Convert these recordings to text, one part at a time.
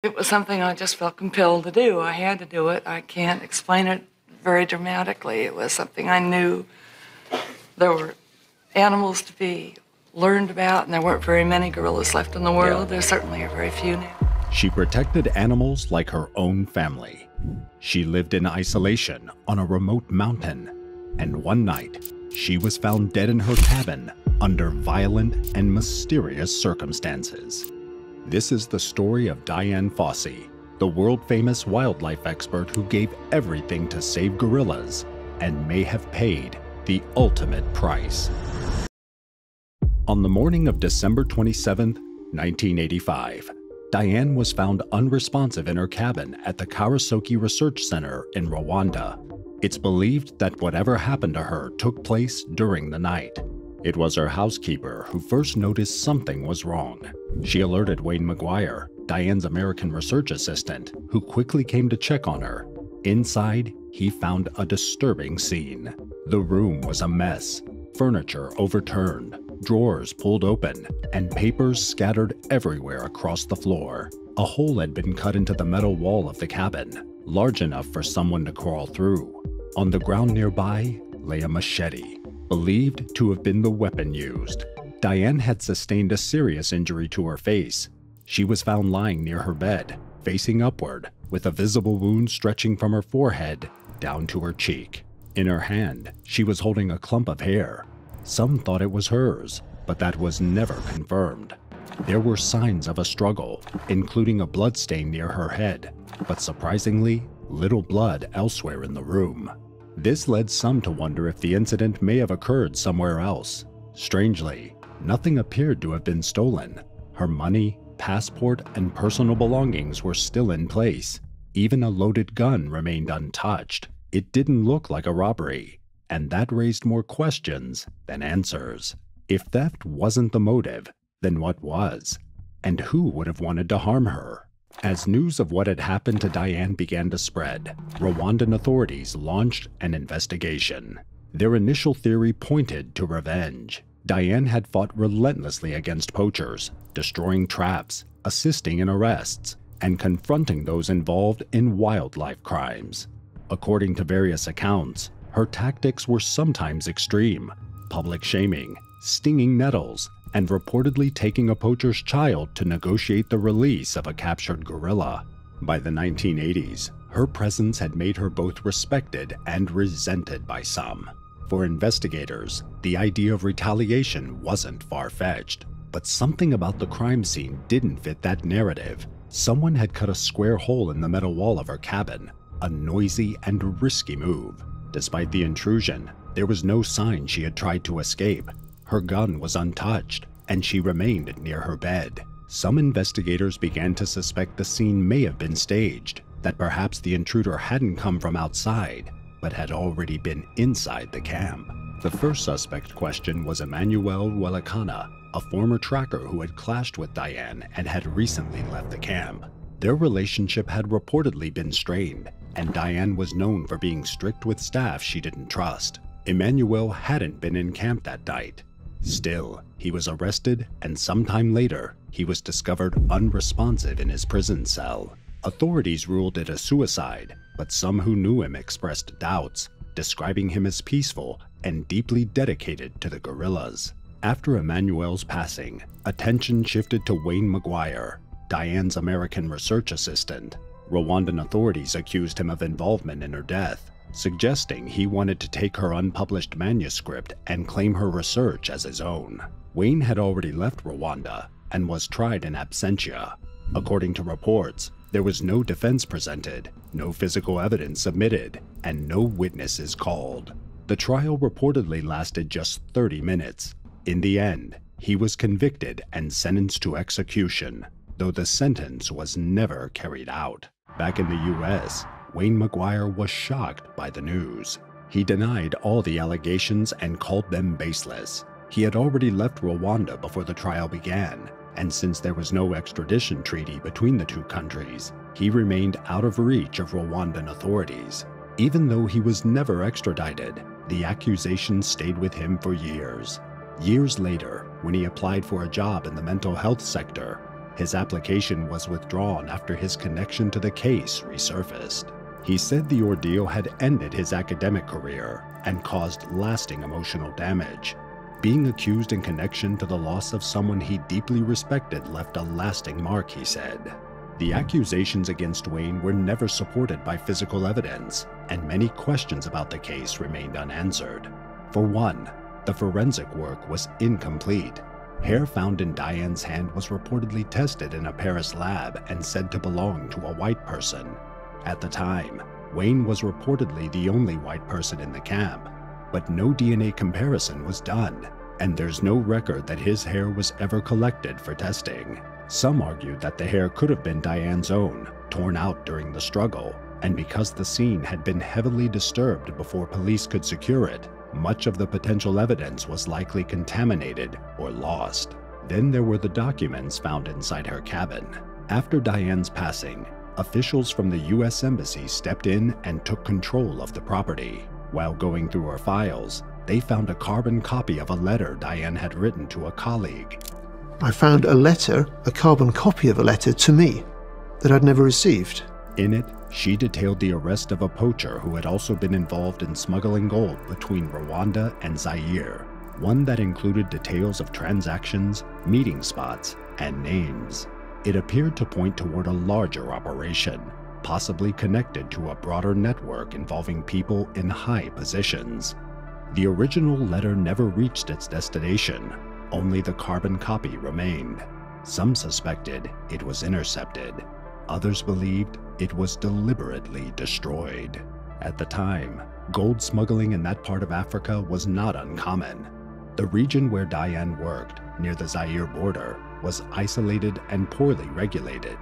It was something I just felt compelled to do. I had to do it. I can't explain it very dramatically. It was something I knew. There were animals to be learned about, and there weren't very many gorillas left in the world. There certainly are very few now. She protected animals like her own family. She lived in isolation on a remote mountain, and one night, she was found dead in her cabin under violent and mysterious circumstances. This is the story of Dian Fossey, the world-famous wildlife expert who gave everything to save gorillas and may have paid the ultimate price. On the morning of December 27, 1985, Dian was found unresponsive in her cabin at the Karasoki Research Center in Rwanda. It's believed that whatever happened to her took place during the night. It was her housekeeper who first noticed something was wrong. She alerted Wayne McGuire, Dian's American research assistant, who quickly came to check on her. Inside, he found a disturbing scene. The room was a mess. Furniture overturned, drawers pulled open, and papers scattered everywhere across the floor. A hole had been cut into the metal wall of the cabin, large enough for someone to crawl through. On the ground nearby lay a machete, believed to have been the weapon used. Dian had sustained a serious injury to her face. She was found lying near her bed, facing upward, with a visible wound stretching from her forehead down to her cheek. In her hand, she was holding a clump of hair. Some thought it was hers, but that was never confirmed. There were signs of a struggle, including a bloodstain near her head, but surprisingly, little blood elsewhere in the room. This led some to wonder if the incident may have occurred somewhere else. Strangely, nothing appeared to have been stolen. Her money, passport, and personal belongings were still in place. Even a loaded gun remained untouched. It didn't look like a robbery, and that raised more questions than answers. If theft wasn't the motive, then what was? And who would have wanted to harm her? As news of what had happened to Dian began to spread, Rwandan authorities launched an investigation. Their initial theory pointed to revenge. Dian had fought relentlessly against poachers, destroying traps, assisting in arrests, and confronting those involved in wildlife crimes. According to various accounts, her tactics were sometimes extreme: public shaming, stinging nettles, and reportedly taking a poacher's child to negotiate the release of a captured gorilla. By the 1980s, her presence had made her both respected and resented by some. For investigators, the idea of retaliation wasn't far-fetched, but something about the crime scene didn't fit that narrative. Someone had cut a square hole in the metal wall of her cabin, a noisy and risky move. Despite the intrusion, there was no sign she had tried to escape. Her gun was untouched, and she remained near her bed. Some investigators began to suspect the scene may have been staged, that perhaps the intruder hadn't come from outside, but had already been inside the camp. The first suspect questioned was Emmanuel Welekana, a former tracker who had clashed with Dian and had recently left the camp. Their relationship had reportedly been strained, and Dian was known for being strict with staff she didn't trust. Emmanuel hadn't been in camp that night. Still, he was arrested, and sometime later, he was discovered unresponsive in his prison cell. Authorities ruled it a suicide, but some who knew him expressed doubts, describing him as peaceful and deeply dedicated to the gorillas. After Emmanuel's passing, attention shifted to Wayne McGuire, Dian's American research assistant. Rwandan authorities accused him of involvement in her death, suggesting he wanted to take her unpublished manuscript and claim her research as his own. Wayne had already left Rwanda and was tried in absentia. According to reports, there was no defense presented, no physical evidence submitted, and no witnesses called. The trial reportedly lasted just 30 minutes. In the end, he was convicted and sentenced to execution, though the sentence was never carried out. Back in the US, Wayne McGuire was shocked by the news. He denied all the allegations and called them baseless. He had already left Rwanda before the trial began, and since there was no extradition treaty between the two countries, he remained out of reach of Rwandan authorities. Even though he was never extradited, the accusation stayed with him for years. Years later, when he applied for a job in the mental health sector, His application was withdrawn after his connection to the case resurfaced. He said the ordeal had ended his academic career and caused lasting emotional damage. Being accused in connection to the loss of someone he deeply respected left a lasting mark, he said. The accusations against Wayne were never supported by physical evidence, and many questions about the case remained unanswered. For one, the forensic work was incomplete. Hair found in Dian's hand was reportedly tested in a Paris lab and said to belong to a white person. At the time, Wayne was reportedly the only white person in the camp, but no DNA comparison was done, and there's no record that his hair was ever collected for testing. Some argued that the hair could have been Dian's own, torn out during the struggle, and because the scene had been heavily disturbed before police could secure it, much of the potential evidence was likely contaminated or lost. Then there were the documents found inside her cabin. After Dian's passing, officials from the U.S. Embassy stepped in and took control of the property. While going through her files, they found a carbon copy of a letter Dian had written to a colleague. I found a letter, a carbon copy of a letter to me, that I'd never received. In it, she detailed the arrest of a poacher who had also been involved in smuggling gold between Rwanda and Zaire, one that included details of transactions, meeting spots, and names. It appeared to point toward a larger operation, possibly connected to a broader network involving people in high positions. The original letter never reached its destination. Only the carbon copy remained. Some suspected it was intercepted. Others believed it was deliberately destroyed. At the time, gold smuggling in that part of Africa was not uncommon. The region where Dian worked, near the Zaire border, was isolated and poorly regulated.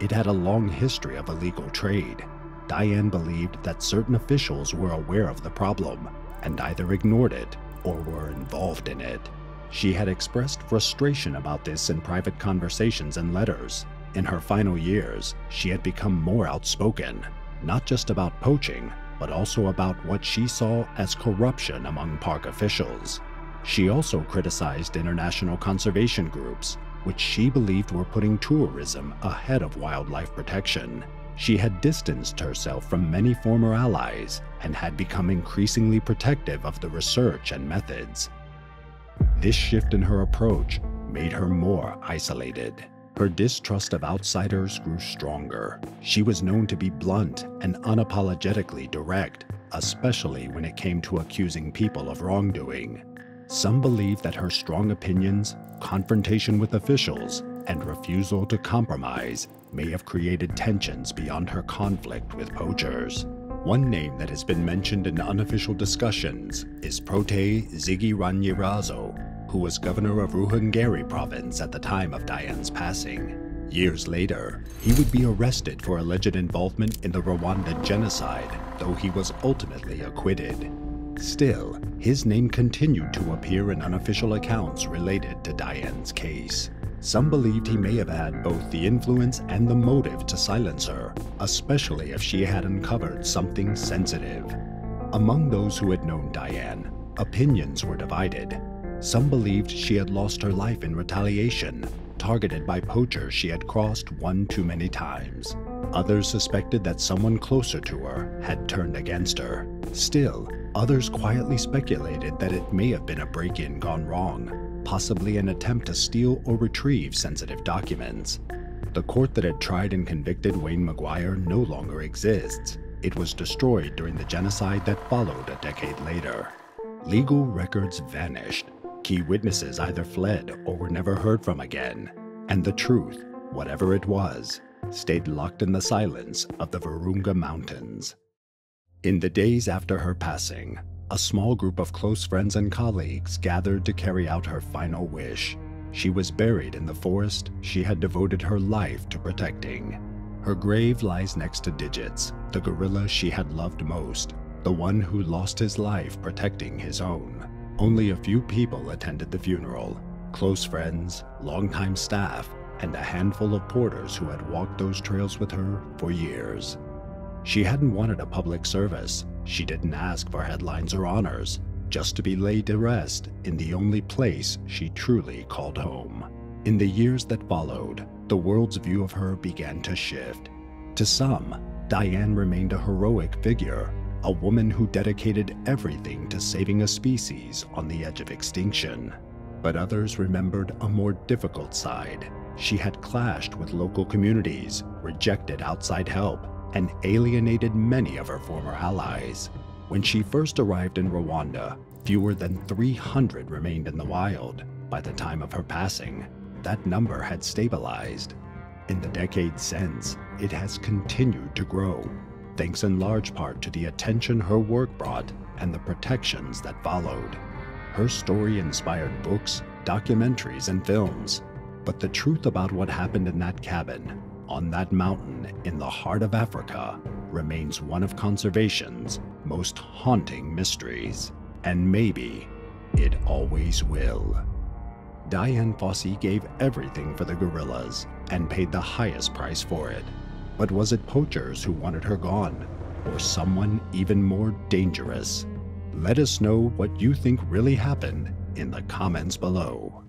It had a long history of illegal trade. Dian believed that certain officials were aware of the problem and either ignored it or were involved in it. She had expressed frustration about this in private conversations and letters. In her final years, she had become more outspoken, not just about poaching, but also about what she saw as corruption among park officials. She also criticized international conservation groups, which she believed were putting tourism ahead of wildlife protection. She had distanced herself from many former allies and had become increasingly protective of the research and methods. This shift in her approach made her more isolated. Her distrust of outsiders grew stronger. She was known to be blunt and unapologetically direct, especially when it came to accusing people of wrongdoing. Some believe that her strong opinions, confrontation with officials, and refusal to compromise may have created tensions beyond her conflict with poachers. One name that has been mentioned in unofficial discussions is Prote Zigiranyirazo, who was governor of Ruhengeri province at the time of Dian's passing. Years later, he would be arrested for alleged involvement in the Rwanda genocide, though he was ultimately acquitted. Still, his name continued to appear in unofficial accounts related to Dian's case. Some believed he may have had both the influence and the motive to silence her, especially if she had uncovered something sensitive. Among those who had known Dian, opinions were divided. Some believed she had lost her life in retaliation, targeted by poachers she had crossed one too many times. Others suspected that someone closer to her had turned against her. Still, others quietly speculated that it may have been a break-in gone wrong, possibly an attempt to steal or retrieve sensitive documents. The court that had tried and convicted Wayne Maguire no longer exists. It was destroyed during the genocide that followed a decade later. Legal records vanished. Key witnesses either fled or were never heard from again, and the truth, whatever it was, stayed locked in the silence of the Virunga Mountains. In the days after her passing, a small group of close friends and colleagues gathered to carry out her final wish. She was buried in the forest she had devoted her life to protecting. Her grave lies next to Digits, the gorilla she had loved most, the one who lost his life protecting his own. Only a few people attended the funeral: close friends, longtime staff, and a handful of porters who had walked those trails with her for years. She hadn't wanted a public service. She didn't ask for headlines or honors, just to be laid to rest in the only place she truly called home. In the years that followed, the world's view of her began to shift. To some, Dian remained a heroic figure, a woman who dedicated everything to saving a species on the edge of extinction. But others remembered a more difficult side. She had clashed with local communities, rejected outside help, and alienated many of her former allies. When she first arrived in Rwanda, fewer than 300 remained in the wild. By the time of her passing, that number had stabilized. In the decades since, it has continued to grow, thanks in large part to the attention her work brought and the protections that followed. Her story inspired books, documentaries, and films. But the truth about what happened in that cabin, on that mountain in the heart of Africa, remains one of conservation's most haunting mysteries. And maybe it always will. Dian Fossey gave everything for the gorillas and paid the highest price for it. But was it poachers who wanted her gone, or someone even more dangerous? Let us know what you think really happened in the comments below.